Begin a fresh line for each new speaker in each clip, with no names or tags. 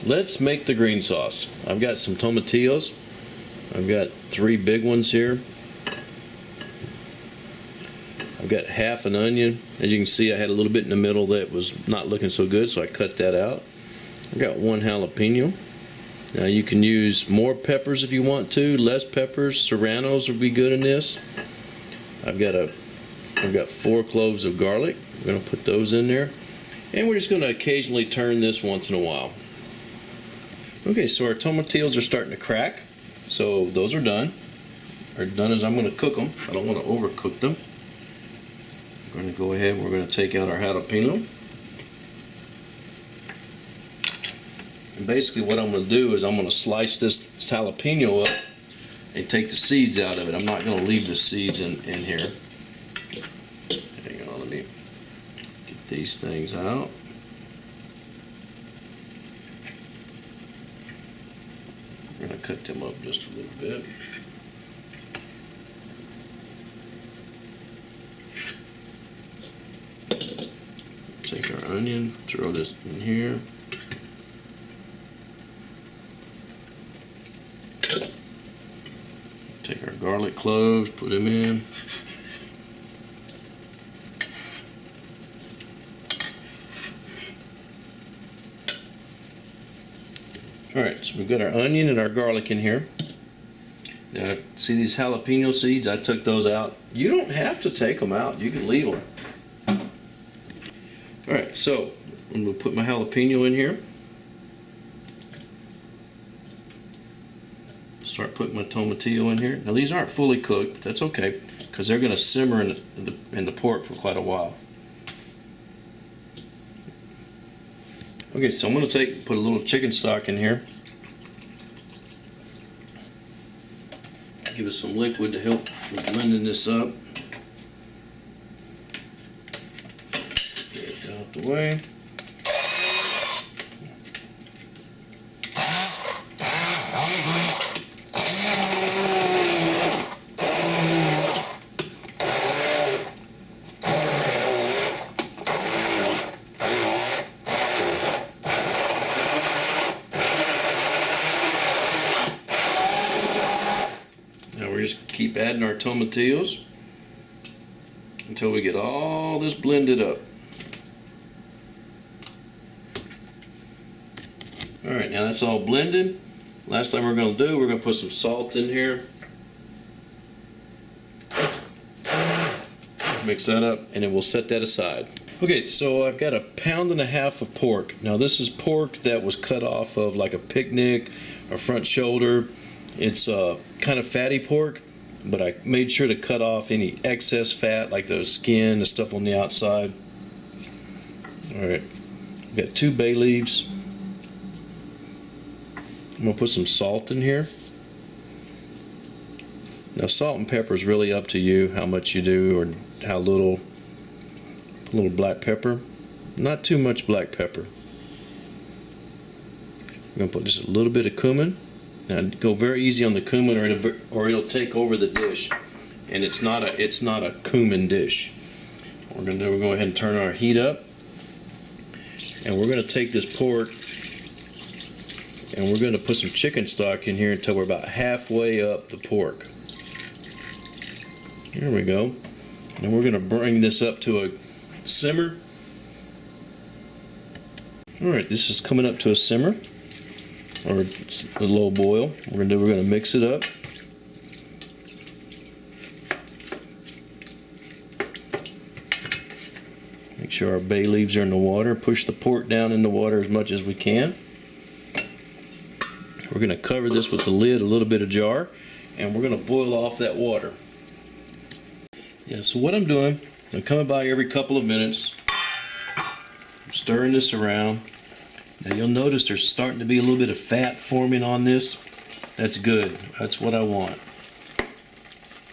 let's make the green sauce. I've got some tomatillos. I've got 3 big ones here. I've got half an onion. As you can see, I had a little bit in the middle that was not looking so good, so I cut that out. I've got 1 jalapeno. Now you can use more peppers if you want to, less peppers. Serranos would be good in this. I've got 4 cloves of garlic. We're going to put those in there. And we're just going to occasionally turn this once in a while. Okay, so our tomatillos are starting to crack. So those are done. Are done as I'm going to cook them. I don't want to overcook them. We're going to go ahead and we're going to take out our jalapeno. And basically what I'm going to do is I'm going to slice this jalapeno up and take the seeds out of it. I'm not going to leave the seeds in here. Hang on, let me get these things out. I'm going to cut them up just a little bit. Take our onion, throw this in here. Take our garlic cloves, put them in. Alright, so we've got our onion and our garlic in here. Now, see these jalapeno seeds? I took those out. You don't have to take them out. You can leave them. Alright, so I'm going to put my jalapeno in here. Start putting my tomatillo in here. Now these aren't fully cooked, but that's okay, because they're going to simmer in the pork for quite a while. Okay, so I'm going to put a little chicken stock in here. Give us some liquid to help with blending this up. Get it out the way. Just keep adding our tomatillos until we get all this blended up. Alright, now that's all blended. Last thing we're going to do, we're going to put some salt in here. Mix that up and then we'll set that aside. Okay, so I've got 1.5 pounds of pork. Now this is pork that was cut off of like a picnic, a front shoulder. It's kind of fatty pork, but I made sure to cut off any excess fat, like the skin, the stuff on the outside. Alright, I've got 2 bay leaves. I'm going to put some salt in here. Now salt and pepper is really up to you, how much you do or how little. A little black pepper. Not too much black pepper. I'm going to put just a little bit of cumin. Now go very easy on the cumin or it'll take over the dish, and it's not a cumin dish. What we're going to do, we're going to go ahead and turn our heat up, and we're going to take this pork and we're going to put some chicken stock in here until we're about halfway up the pork. Here we go. And we're going to bring this up to a simmer. Alright, this is coming up to a simmer, or a low boil. We're going to mix it up. Make sure our bay leaves are in the water. Push the pork down in the water as much as we can. We're going to cover this with the lid a little bit ajar, and we're going to boil off that water. Yeah, so what I'm doing is I'm coming by every couple of minutes. I'm stirring this around. Now you'll notice there's starting to be a little bit of fat forming on this. That's good. That's what I want.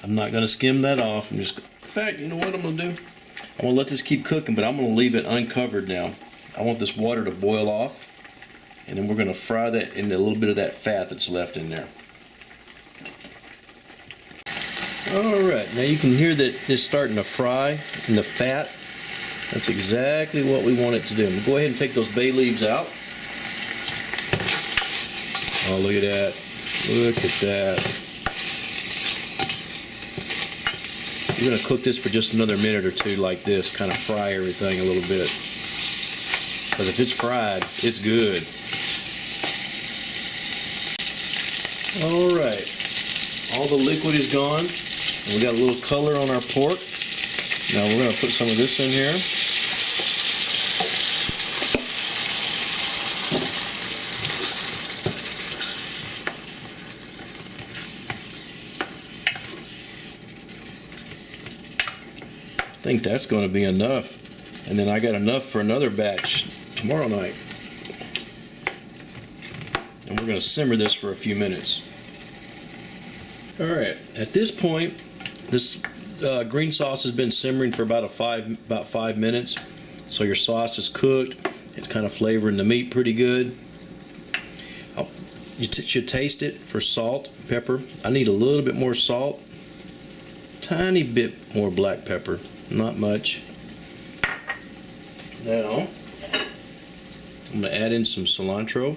I'm not going to skim that off. In fact, you know what I'm going to do? I'm going to let this keep cooking, but I'm going to leave it uncovered now. I want this water to boil off, and then we're going to fry that in a little bit of that fat that's left in there. Alright, now you can hear that it's starting to fry in the fat. That's exactly what we want it to do. We'll go ahead and take those bay leaves out. Oh, look at that. Look at that. We're going to cook this for just another minute or two like this, kind of fry everything a little bit. Because if it's fried, it's good. All right. All the liquid is gone. And we got a little color on our pork. Now we're going to put some of this in here. I think that's going to be enough. And then I got enough for another batch tomorrow night. And we're going to simmer this for a few minutes. Alright, at this point, this green sauce has been simmering for about 5 minutes. So your sauce is cooked. It's kind of flavoring the meat pretty good. You should taste it for salt, pepper. I need a little bit more salt. Tiny bit more black pepper. Not much. Now, I'm going to add in some cilantro.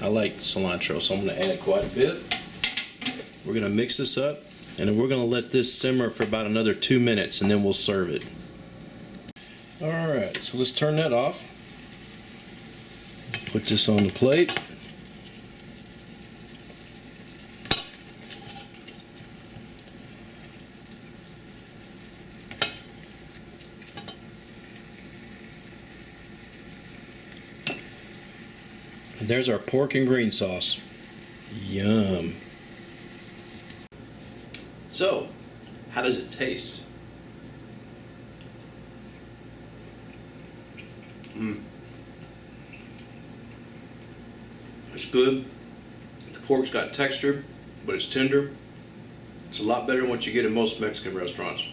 I like cilantro, so I'm going to add quite a bit. We're going to mix this up, and then we're going to let this simmer for about another 2 minutes, and then we'll serve it. Alright, so let's turn that off. Put this on the plate. There's our pork and green sauce. Yum. So, how does it taste? It's good. The pork's got texture, but it's tender. It's a lot better than what you get in most Mexican restaurants.